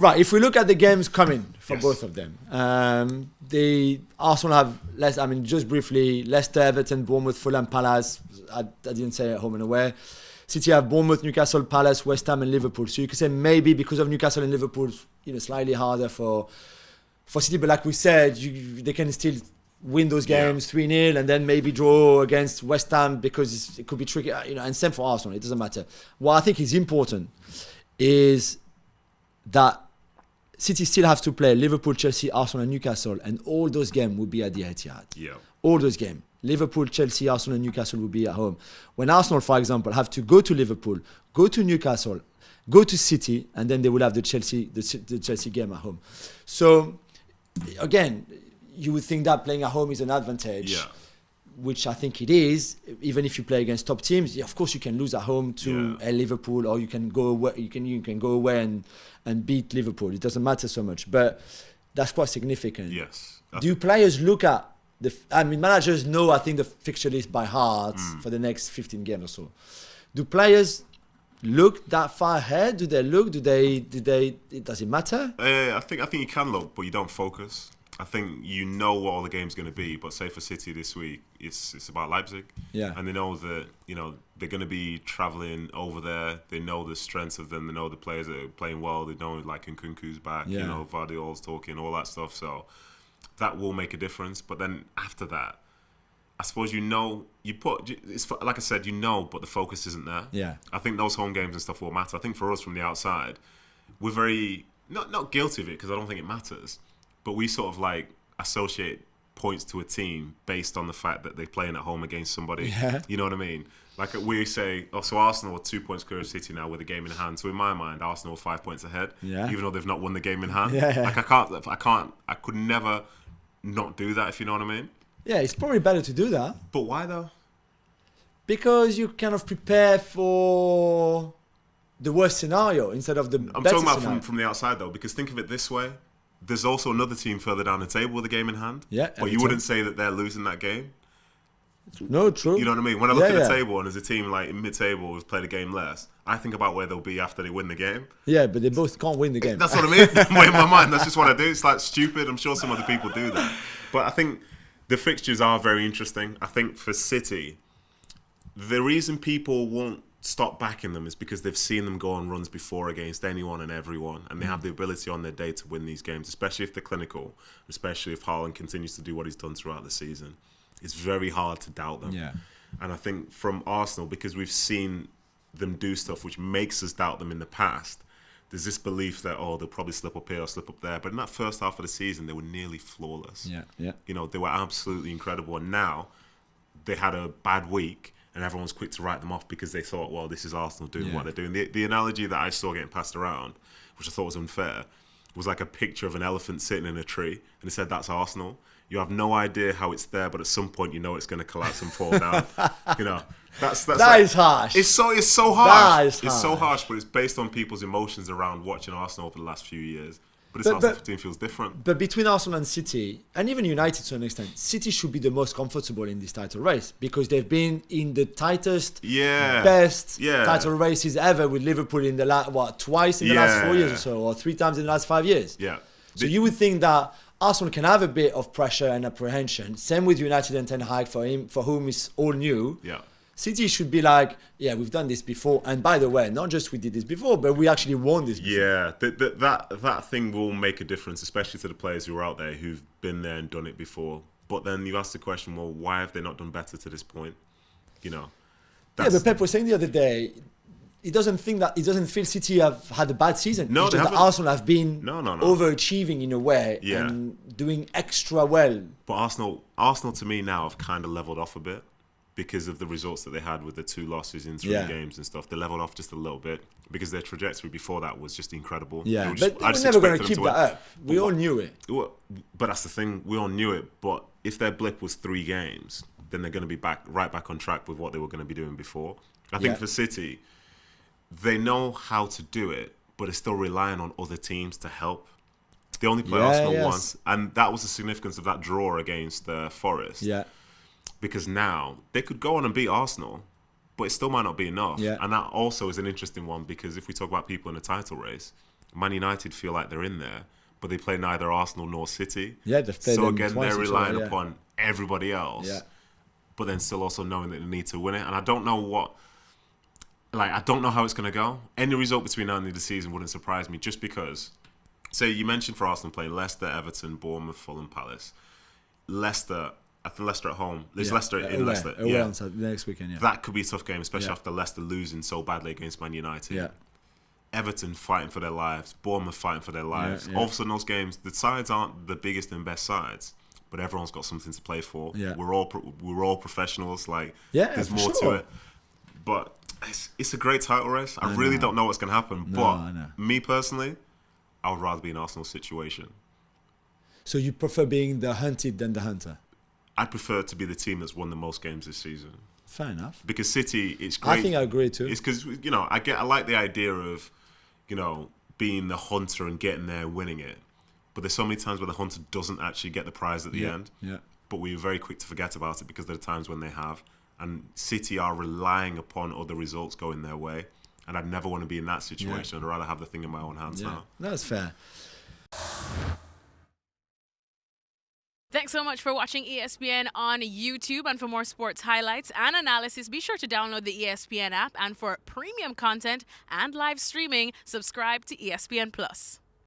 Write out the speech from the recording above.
Right, if we look at the games coming for Yes. both of them, the Arsenal have less. I mean, just briefly, Leicester, Everton, Bournemouth, Fulham, Palace. I didn't say at home and away. City have Bournemouth, Newcastle, Palace, West Ham, and Liverpool. So you could say maybe because of Newcastle and Liverpool, slightly harder for City. But like we said, they can still win those games 3-0 and then maybe draw against West Ham because it could be tricky. And same for Arsenal. It doesn't matter. What I think is important is that City still have to play Liverpool, Chelsea, Arsenal and Newcastle, and all those games will be at the Etihad. Yeah. All those games. Liverpool, Chelsea, Arsenal and Newcastle will be at home. When Arsenal, for example, have to go to Liverpool, go to Newcastle, go to City, and then they will have the Chelsea game at home. So, again, you would think that playing at home is an advantage, which I think it is. Even if you play against top teams, of course you can lose at home to Liverpool, or you can go away. You can go away and beat Liverpool. It doesn't matter so much, but that's quite significant. Yes. Do players look at managers know, I think, the fixture list by heart for the next 15 games or so. Do players look that far ahead? Do they look? Does it matter? I think you can look, but you don't focus. I think you know what all the game's going to be, but say for City this week, it's about Leipzig. Yeah. And they know that, they're going to be travelling over there. They know the strengths of them. They know the players that are playing well. They know, like, Nkunku's back, Vardiol's talking, all that stuff. So that will make a difference. But then after that, I suppose like I said, but the focus isn't there. Yeah. I think those home games and stuff will matter. I think for us from the outside, we're very, not guilty of it because I don't think it matters, but we sort of like associate points to a team based on the fact that they're playing at home against somebody. Yeah. You know what I mean? Like we say, so Arsenal are 2 points clear of City now with a game in hand. So in my mind, Arsenal are 5 points ahead, even though they've not won the game in hand. Yeah. Like I could never not do that, if you know what I mean. Yeah, it's probably better to do that. But why though? Because you kind of prepare for the worst scenario instead of the I'm better talking about scenario. from the outside though, because think of it this way. There's also another team further down the table with a game in hand. Yeah. But you wouldn't say that they're losing that game. No, true. You know what I mean? When I look at the table and there's a team like in mid-table who's played a game less, I think about where they'll be after they win the game. Yeah, but they both can't win the game. That's what I mean. In my mind, that's just what I do. It's like stupid. I'm sure some other people do that. But I think the fixtures are very interesting. I think for City, the reason people won't stop backing them is because they've seen them go on runs before against anyone and everyone, and they have the ability on their day to win these games, especially if they're clinical, especially if Haaland continues to do what he's done throughout the season. It's very hard to doubt them. Yeah. And I think from Arsenal, because we've seen them do stuff which makes us doubt them in the past, there's this belief that, they'll probably slip up here or slip up there. But in that first half of the season, they were nearly flawless. Yeah. They were absolutely incredible. And now they had a bad week and everyone's quick to write them off because they thought, well, this is Arsenal doing what they're doing. The analogy that I saw getting passed around, which I thought was unfair, was like a picture of an elephant sitting in a tree. And it said, that's Arsenal. You have no idea how it's there, but at some point you know it's going to collapse and fall down. That's That like, is harsh. It's so harsh. That is It's so harsh. harsh, but it's based on people's emotions around watching Arsenal over the last few years. But this Arsenal team feels different. But between Arsenal and City, and even United to an extent, City should be the most comfortable in this title race because they've been in the tightest, best title races ever with Liverpool in the twice in the last 4 years or so, or 3 times in the last 5 years. Yeah. So you would think that Arsenal can have a bit of pressure and apprehension. Same with United and Ten Hag for whom it's all new. Yeah. City should be like, we've done this before. And by the way, not just we did this before, but we actually won this before. Yeah, that thing will make a difference, especially to the players who are out there who've been there and done it before. But then you ask the question, well, why have they not done better to this point? But Pep was saying the other day, he doesn't feel City have had a bad season. No, it's they just that haven't. Arsenal have been overachieving in a way and doing extra well. But Arsenal to me now have kind of leveled off a bit because of the results that they had with the 2 losses in 3 games and stuff. They leveled off just a little bit because their trajectory before that was just incredible. Yeah, but they were never going to keep that up. We all knew it. But that's the thing. We all knew it. But if their blip was 3 games, then they're going to be right back on track with what they were going to be doing before. I think for City, they know how to do it, but they're still relying on other teams to help. They only play Arsenal once, and that was the significance of that draw against Forest. Yeah. Because now they could go on and beat Arsenal, but it still might not be enough. Yeah. And that also is an interesting one because if we talk about people in a title race, Man United feel like they're in there, but they play neither Arsenal nor City. Yeah, they've played so them again, twice they're each relying other, upon everybody else. Yeah. But then still also knowing that they need to win it. And I don't know I don't know how it's going to go. Any result between now and the end of the season wouldn't surprise me, just because, say, you mentioned for Arsenal playing Leicester, Everton, Bournemouth, Fulham, Palace. Leicester, I think Leicester at home. There's Leicester in Leicester. Away on next weekend, That could be a tough game, especially after Leicester losing so badly against Man United. Yeah. Everton fighting for their lives, Bournemouth fighting for their lives. Yeah. All of a sudden, those games, the sides aren't the biggest and best sides, but everyone's got something to play for. Yeah. We're all professionals. There's for more sure. to it. But it's a great title race. I really don't know what's going to happen. No, I know. But me personally, I would rather be in Arsenal's situation. So you prefer being the hunted than the hunter? I'd prefer to be the team that's won the most games this season. Fair enough. Because City, it's great. I think I agree too. It's because, I like the idea of, being the hunter and getting there and winning it. But there's so many times where the hunter doesn't actually get the prize at the end. Yeah. But we're very quick to forget about it because there are times when they have. And City are relying upon other results going their way. And I'd never want to be in that situation. I'd rather have the thing in my own hands now. That's fair. Thanks so much for watching ESPN on YouTube. And for more sports highlights and analysis, be sure to download the ESPN app. And for premium content and live streaming, subscribe to ESPN Plus.